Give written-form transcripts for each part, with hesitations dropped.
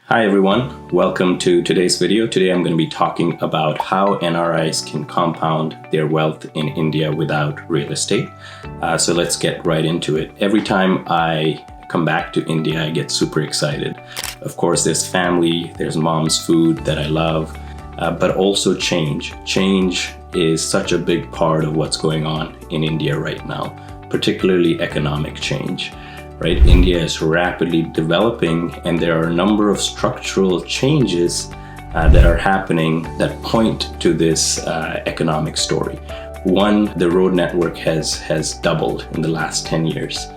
Hi everyone, welcome to today's video. Today I'm going to be talking about how NRIs can compound their wealth in India without real estate. So let's get right into it. Every time I come back to India, I get super excited. Of course, there's family, there's mom's food that I love, but also change. Change is such a big part of what's going on in India right now, particularly economic change. Right? India is rapidly developing, and there are a number of structural changes that are happening that point to this economic story. One, the road network has doubled in the last 10 years.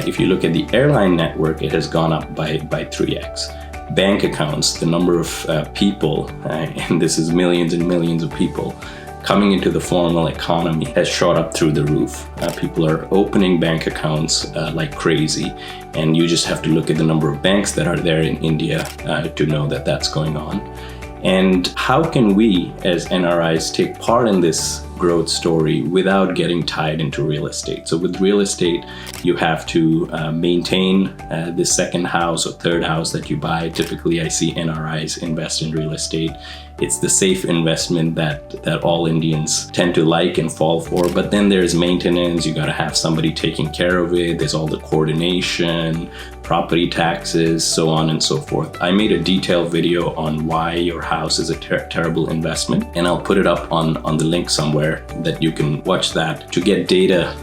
If you look at the airline network, it has gone up by 3x. Bank accounts, the number of people, and this is millions and millions of people, coming into the formal economy has shot up through the roof. People are opening bank accounts like crazy, and you just have to look at the number of banks that are there in India to know that that's going on. And how can we as NRIs take part in this growth story without getting tied into real estate? So with real estate, you have to maintain the second house or third house that you buy. Typically, I see NRIs invest in real estate. It's the safe investment that all Indians tend to like and fall for. But then there's maintenance. You got to have somebody taking care of it. There's all the coordination, property taxes, so on and so forth. I made a detailed video on why your house is a terrible investment, and I'll put it up on the link somewhere that you can watch that to get data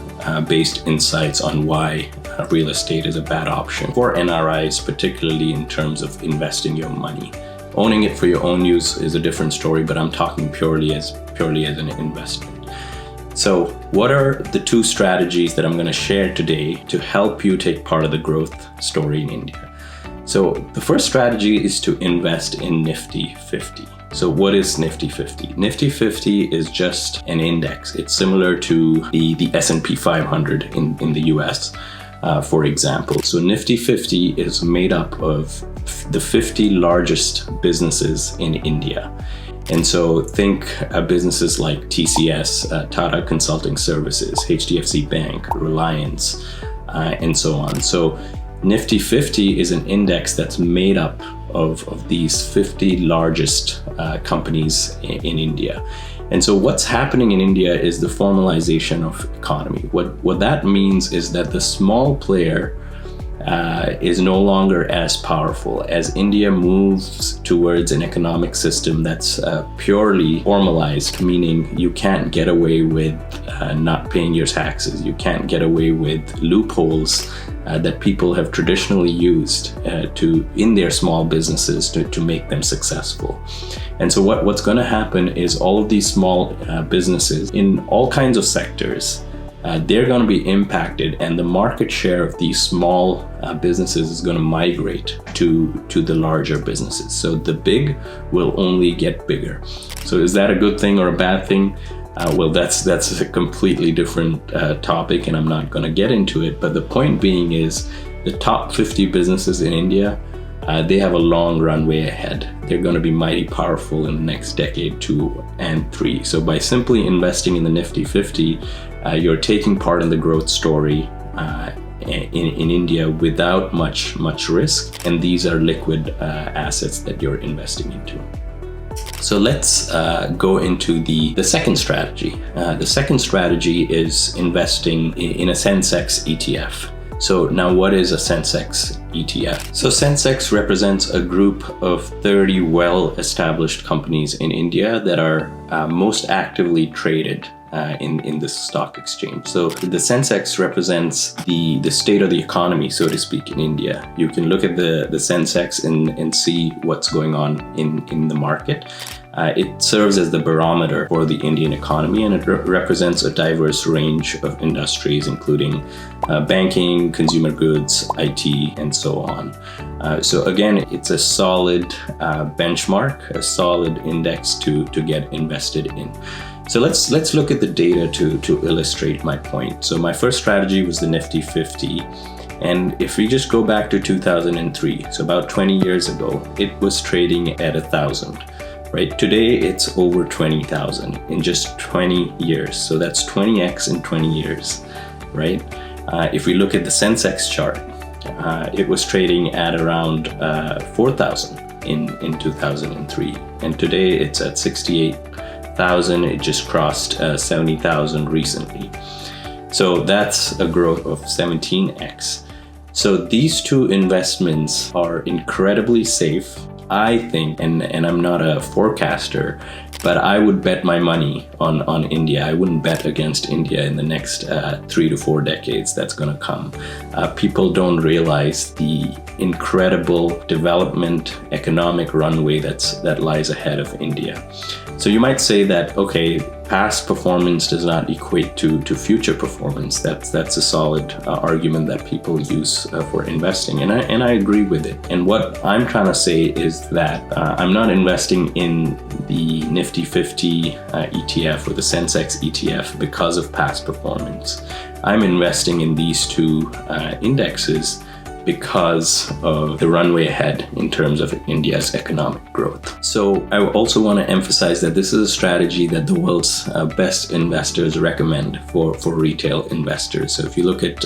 based insights on why real estate is a bad option for NRIs, particularly in terms of investing your money. Owning it for your own use is a different story, but I'm talking purely as an investment. So what are the two strategies that I'm going to share today to help you take part of the growth story in India? So the first strategy is to invest in Nifty 50. So what is Nifty 50? Nifty 50 is just an index. It's similar to the S&P 500 in the US, for example. So Nifty 50 is made up of the 50 largest businesses in India. And so think businesses like TCS, Tata Consulting Services, HDFC Bank, Reliance, and so on. So Nifty 50 is an index that's made up of these 50 largest companies in India. And so what's happening in India is the formalization of economy. What that means is that the small player is no longer as powerful as India moves towards an economic system that's purely formalized, meaning you can't get away with not paying your taxes. You can't get away with loopholes that people have traditionally used in their small businesses to make them successful. And so what's going to happen is all of these small businesses in all kinds of sectors, they're going to be impacted, and the market share of these small businesses is going to migrate to the larger businesses. So the big will only get bigger. So is that a good thing or a bad thing? Well, that's a completely different topic, and I'm not going to get into it. But the point being is the top 50 businesses in India, they have a long runway ahead. They're going to be mighty powerful in the next decade, 2 and 3. So by simply investing in the Nifty 50, you're taking part in the growth story in India without much risk. And these are liquid assets that you're investing into. So let's go into the second strategy. The second strategy is investing in a Sensex ETF. So now what is a Sensex ETF? So Sensex represents a group of 30 well-established companies in India that are most actively traded in the stock exchange. So the Sensex represents the state of the economy, so to speak, in India. You can look at the Sensex and see what's going on in the market. It serves as the barometer for the Indian economy, and it represents a diverse range of industries, including banking, consumer goods, IT, and so on. So again, it's a solid benchmark, a solid index to get invested in. So let's look at the data to illustrate my point. So my first strategy was the Nifty 50. And if we just go back to 2003, so about 20 years ago, it was trading at 1,000. Right? Today, it's over 20,000 in just 20 years. So that's 20x in 20 years, right? If we look at the Sensex chart, it was trading at around 4,000 in 2003, and today it's at 68,000. It just crossed 70,000 recently. So that's a growth of 17x. So these two investments are incredibly safe, I think, and I'm not a forecaster, but I would bet my money on India. I wouldn't bet against India in the next 3 to 4 decades that's going to come. People don't realize the incredible development, economic runway that lies ahead of India. So you might say that, okay, past performance does not equate to future performance. That's a solid argument that people use for investing, and I agree with it. And what I'm trying to say is that I'm not investing in the Nifty 50 ETF or the Sensex ETF because of past performance. I'm investing in these two indexes because of the runway ahead in terms of India's economic growth. So I also want to emphasize that this is a strategy that the world's best investors recommend for retail investors. So if you look at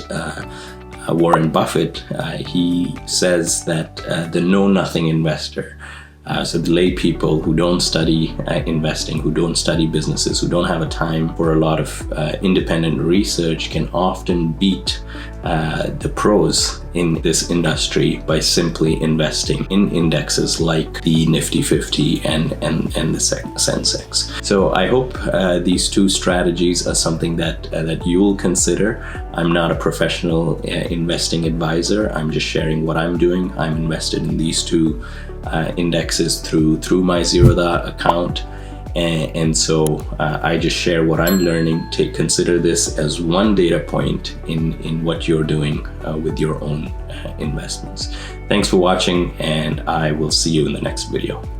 Warren Buffett, he says that the know-nothing investor, so the lay people who don't study investing, who don't study businesses, who don't have a time for a lot of independent research, can often beat the pros in this industry by simply investing in indexes like the Nifty 50 and the Sensex. So I hope these two strategies are something that you will consider. I'm not a professional investing advisor. I'm just sharing what I'm doing. I'm invested in these two indexes through my Zerodha account, and so I just share what I'm learning. Consider this as one data point in what you're doing with your own investments. Thanks for watching, and I will see you in the next video.